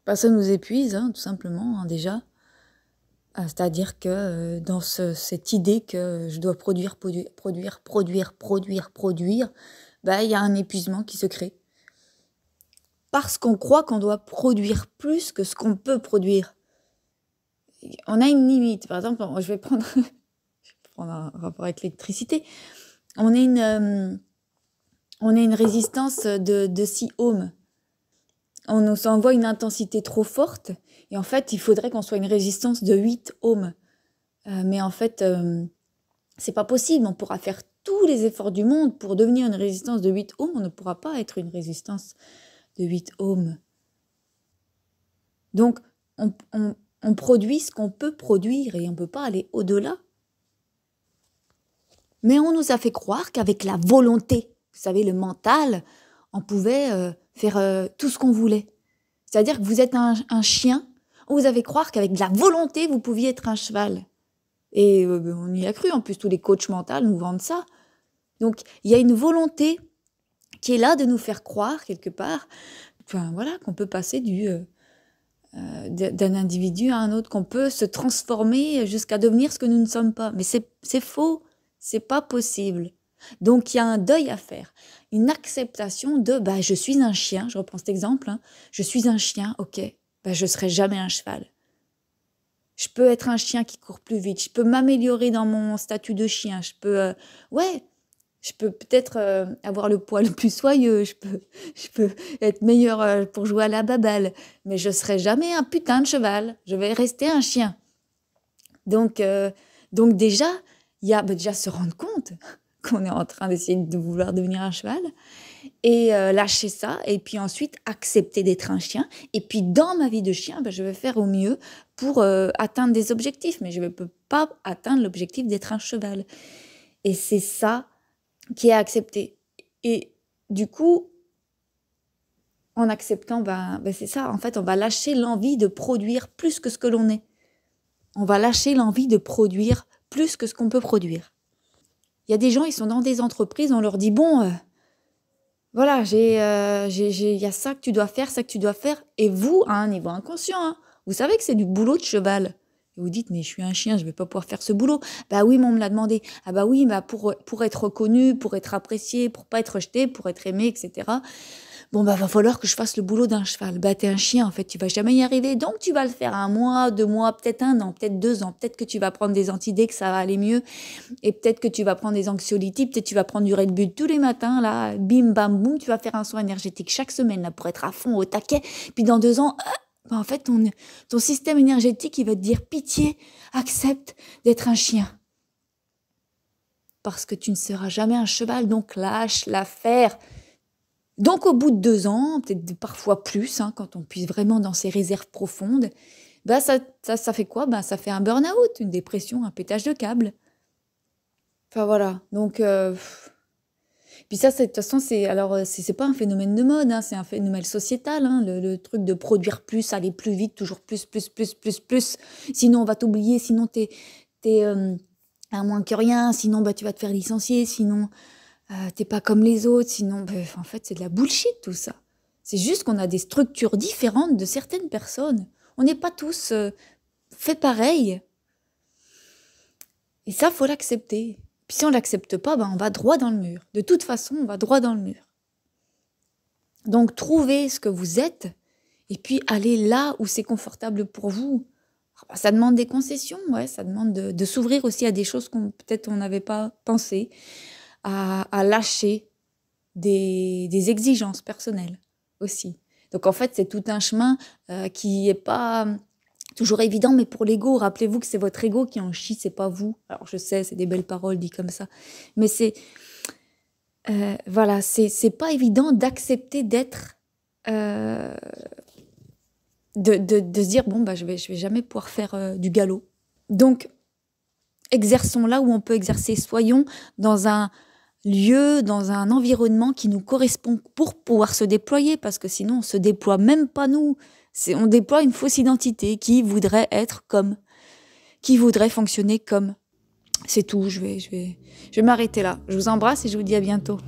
Bah, ça nous épuise, hein, tout simplement, hein, déjà. C'est-à-dire que dans cette idée que je dois produire, bah, il y a un épuisement qui se crée. Parce qu'on croit qu'on doit produire plus que ce qu'on peut produire. On a une limite. Par exemple, je vais prendre un rapport avec l'électricité. On a une résistance de 6 ohms. On nous envoie une intensité trop forte. Et en fait, il faudrait qu'on soit une résistance de 8 ohms. Mais en fait, c'est pas possible. On pourra faire tous les efforts du monde pour devenir une résistance de 8 ohms. On ne pourra pas être une résistance de 8 ohms. Donc, on produit ce qu'on peut produire et on ne peut pas aller au-delà. Mais on nous a fait croire qu'avec la volonté, vous savez, le mental, on pouvait faire tout ce qu'on voulait. C'est-à-dire que vous êtes un chien, on vous a fait croire qu'avec de la volonté, vous pouviez être un cheval. Et on y a cru, en plus tous les coachs mentaux nous vendent ça. Donc il y a une volonté qui est là de nous faire croire quelque part, enfin, voilà, qu'on peut passer d'un individu à un autre, qu'on peut se transformer jusqu'à devenir ce que nous ne sommes pas. Mais c'est faux, c'est pas possible. Donc il y a un deuil à faire, une acceptation de je suis un chien, je reprends cet exemple, hein, je suis un chien, ok, je serai jamais un cheval. Je peux être un chien qui court plus vite, je peux m'améliorer dans mon statut de chien, je peux peut-être avoir le poil plus soyeux, je peux être meilleur pour jouer à la baballe, mais je serai jamais un putain de cheval, je vais rester un chien. Donc déjà, il y a déjà se rendre compte qu'on est en train d'essayer de vouloir devenir un cheval, et lâcher ça, et puis ensuite accepter d'être un chien, et puis dans ma vie de chien, je vais faire au mieux pour atteindre des objectifs, mais je ne peux pas atteindre l'objectif d'être un cheval. Et c'est ça qui est accepté. Et du coup, en acceptant, c'est ça, en fait, on va lâcher l'envie de produire plus que ce que l'on est. On va lâcher l'envie de produire plus que ce qu'on peut produire. Il y a des gens, ils sont dans des entreprises, on leur dit, bon, voilà, il y a ça que tu dois faire, ça que tu dois faire. Et vous, à un niveau inconscient, hein, vous savez que c'est du boulot de cheval. Et vous dites, mais je suis un chien, je ne vais pas pouvoir faire ce boulot. Bah oui, mais on me l'a demandé. Ah bah oui, pour être reconnu, pour être apprécié, pour pas être rejeté, pour être aimé, etc. Bon, va falloir que je fasse le boulot d'un cheval. T'es un chien, en fait, tu vas jamais y arriver. Donc, tu vas le faire 1 mois, 2 mois, peut-être 1 an, peut-être 2 ans. Peut-être que tu vas prendre des antidés, que ça va aller mieux. Et peut-être que tu vas prendre des anxiolytiques, peut-être que tu vas prendre du Red Bull tous les matins, là, bim, bam, boum. Tu vas faire un soin énergétique chaque semaine, là, pour être à fond, au taquet. Puis dans 2 ans, en fait, ton système énergétique, il va te dire, pitié, accepte d'être un chien. Parce que tu ne seras jamais un cheval, donc lâche l'affaire. Donc, au bout de 2 ans, peut-être parfois plus, hein, quand on puise vraiment dans ses réserves profondes, ça fait quoi ? Ça fait un burn-out, une dépression, un pétage de câble. Enfin, voilà. Donc, puis ça, de toute façon, c'est pas un phénomène de mode, hein, c'est un phénomène sociétal, hein, le truc de produire plus, aller plus vite, toujours plus. Sinon, on va t'oublier, sinon t'es à moins que rien, sinon, tu vas te faire licencier, sinon... t'es pas comme les autres, sinon, en fait, c'est de la bullshit tout ça. C'est juste qu'on a des structures différentes de certaines personnes. On n'est pas tous faits pareil. Et ça, faut l'accepter. Puis si on l'accepte pas, on va droit dans le mur. De toute façon, on va droit dans le mur. Donc, trouvez ce que vous êtes et puis allez là où c'est confortable pour vous. Ça demande des concessions, ouais, ça demande de s'ouvrir aussi à des choses qu'on peut-être on n'avait pas pensé. À lâcher des exigences personnelles aussi. Donc en fait, c'est tout un chemin qui n'est pas toujours évident, mais pour l'ego, rappelez-vous que c'est votre ego qui en chie, c'est pas vous. Alors je sais, c'est des belles paroles dites comme ça, mais c'est pas évident d'accepter d'être de se dire je vais jamais pouvoir faire du galop. Donc exerçons là où on peut exercer, soyons dans un lieu, dans un environnement qui nous correspond pour pouvoir se déployer, parce que sinon on se déploie même pas nous. On déploie une fausse identité qui voudrait être comme, qui voudrait fonctionner comme. C'est tout, je vais m'arrêter là. Je vous embrasse et je vous dis à bientôt.